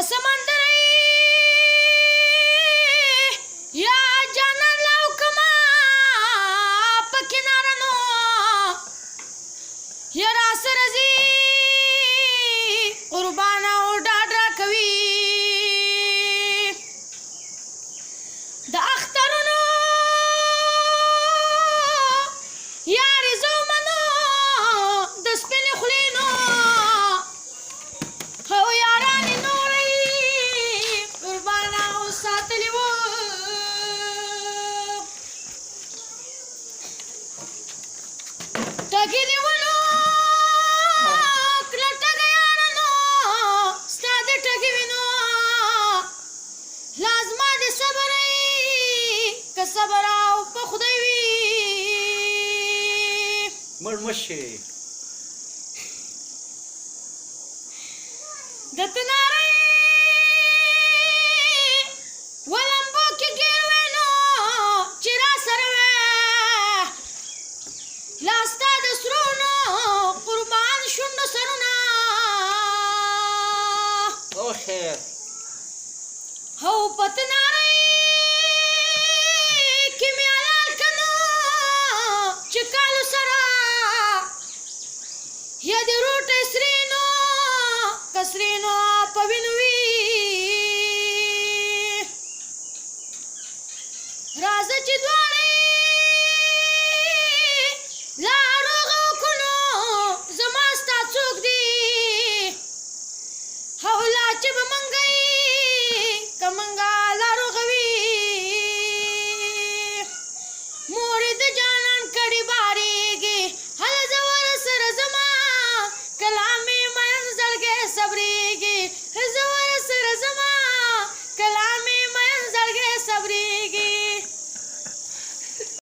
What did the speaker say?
سمندر یا جانان لاو کما په کنارانو یا را سره زی قربانا او ډاډ راکوي د اخترونو یارې زومنو د سپینې خولې او یارانې نورې قربانا او ساتلي وو ټګې دې ونو کله ټګه یارانو ستا د ټګې وینو لازما دې صبر که صبر او په خدای وي مړ مشي د تنارې ولمبو کې ګیر وینو چې را سره وې لاستا د سرونو قربان شونډو سرونه او خیر او په تنارې کې مې حلال کنو چې کالو سره یا د روټې سرینو کسرینو په وینو